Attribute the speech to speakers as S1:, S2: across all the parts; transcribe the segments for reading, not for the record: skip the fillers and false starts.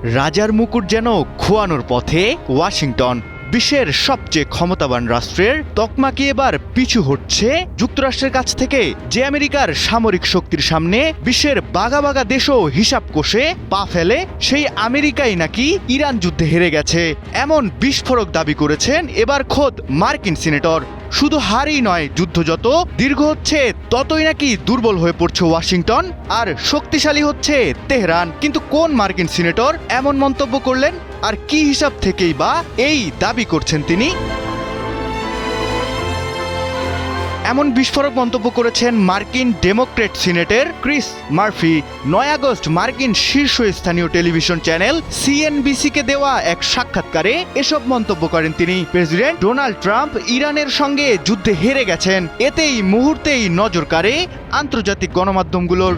S1: রাজার মুকুট যেন খোয়ানোর পথে ওয়াশিংটন। বিশ্বের সবচেয়ে ক্ষমতাবান রাষ্ট্রের তকমা কি এবার পিছু হটছে যুক্তরাষ্ট্রের কাছ থেকে, যে আমেরিকার সামরিক শক্তির সামনে বিশ্বের বাঘা বাঘা দেশও হিসাব কষে পা ফেলে, সেই আমেরিকাই নাকি ইরান যুদ্ধে হেরে গেছে এমন বিস্ফোরক দাবি করেছেন এবার খোদ মার্কিন সিনেটর। শুধু হারই নয়, যুদ্ধ যত দীর্ঘ হচ্ছে ততই নাকি দুর্বল হয়ে পড়ছে ওয়াশিংটন আর শক্তিশালী হচ্ছে তেহরান। কিন্তু কোন মার্কিন সিনেটর এমন মন্তব্য করলেন, আর কি হিসাব থেকেই বা এই দাবি করছেন তিনি? এমন বিস্ফোরক মন্তব্য করেছেন মার্কিন ডেমোক্রেট সিনেটের ক্রিস মার্ফি। 9 আগস্ট মার্কিন শীর্ষস্থানীয় টেলিভিশন চ্যানেল সিএনবিসিকে দেওয়া এক সাক্ষাৎকারে এসব মন্তব্য করেন তিনি। প্রেসিডেন্ট ডোনাল্ড ট্রাম্প ইরানের সঙ্গে যুদ্ধে হেরে গেছেন, এতেই মুহূর্তেই নজর কাড়ে আন্তর্জাতিক গণমাধ্যমগুলোর।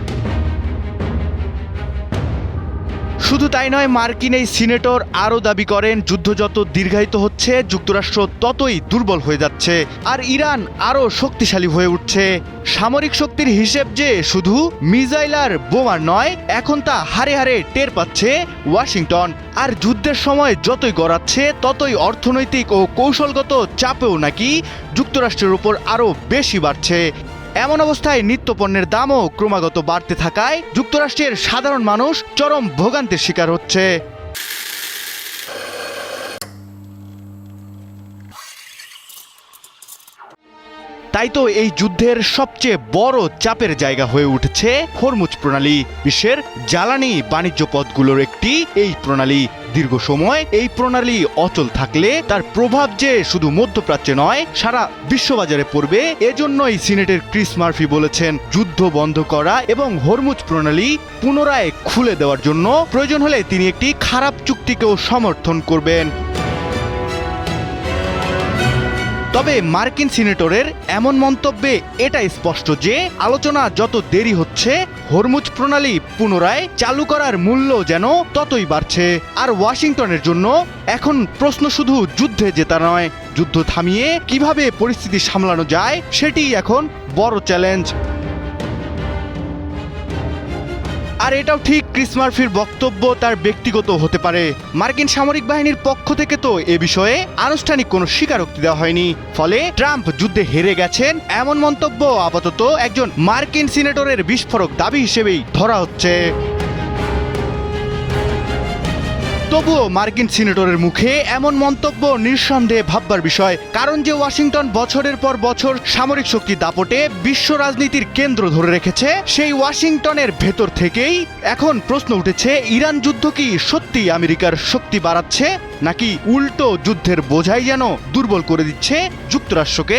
S1: শুধু তাই নয়, মার্কিন এই সিনেটর আরও দাবি করেন যুদ্ধ যত দীর্ঘায়িত হচ্ছে যুক্তরাষ্ট্র ততই দুর্বল হয়ে যাচ্ছে আর ইরান আরও শক্তিশালী হয়ে উঠছে। সামরিক শক্তির হিসেব যে শুধু মিসাইল আর বোমার নয়, এখন তা হারে হারে টের পাচ্ছে ওয়াশিংটন। আর যুদ্ধের সময় যতই গড়াচ্ছে ততই অর্থনৈতিক ও কৌশলগত চাপেও নাকি যুক্তরাষ্ট্রের উপর আরও বেশি বাড়ছে। এমন অবস্থায় নিত্যপণ্যের দামও ক্রমাগত বাড়তে থাকায় যুক্তরাষ্ট্রের সাধারণ মানুষ চরম ভোগান্তির শিকার হচ্ছে। তাই তো এই যুদ্ধের সবচেয়ে বড় চাপের জায়গা হয়ে উঠেছে হরমুজ প্রণালী। বিশ্বের জ্বালানি বাণিজ্য পথগুলোর একটি এই প্রণালী। দীর্ঘ সময় এই প্রণালী অচল থাকলে তার প্রভাব যে শুধু মধ্যপ্রাচ্যে নয়, সারা বিশ্ববাজারে পড়বে। এজন্যই সিনেটের ক্রিস মার্ফি বলেছেন যুদ্ধ বন্ধ করা এবং হরমুজ প্রণালী পুনরায় খুলে দেওয়ার জন্য প্রয়োজন হলে তিনি একটি খারাপ চুক্তিকেও সমর্থন করবেন। তবে মার্কিন সিনেটরের এমন মন্তব্যে এটা স্পষ্ট যে আলোচনা যত দেরি হচ্ছে, হরমুজ প্রণালী পুনরায় চালু করার মূল্য যেন ততই বাড়ছে। আর ওয়াশিংটনের জন্য এখন প্রশ্ন শুধু যুদ্ধে জেতা নয়, যুদ্ধ থামিয়ে কিভাবে পরিস্থিতি সামলানো যায় সেটিই এখন বড় চ্যালেঞ্জ। আর এটাও ঠিক, ক্রিস মার্ফির বক্তব্য তার ব্যক্তিগত হতে পারে। মার্কিন সামরিক বাহিনীর পক্ষ থেকে তো এ বিষয়ে আনুষ্ঠানিক কোনো স্বীকারোক্তি দেওয়া হয়নি। ফলে ট্রাম্প যুদ্ধে হেরে গেছেন এমন মন্তব্য আপাতত একজন মার্কিন সিনেটরের বিস্ফোরক দাবি হিসেবেই ধরা হচ্ছে। তবুও মার্কিন সিনেটরের মুখে এমন মন্তব্য নিঃসন্দেহে ভাববার বিষয়। কারণ যে ওয়াশিংটন বছরের পর বছর সামরিক শক্তি দাপটে বিশ্ব রাজনীতির কেন্দ্র ধরে রেখেছে, সেই ওয়াশিংটনের ভেতর থেকেই এখন প্রশ্ন উঠেছে, ইরান যুদ্ধ কি সত্যি আমেরিকার শক্তি বাড়াচ্ছে, নাকি উল্টো যুদ্ধের বোঝাই যেন দুর্বল করে দিচ্ছে যুক্তরাষ্ট্রকে?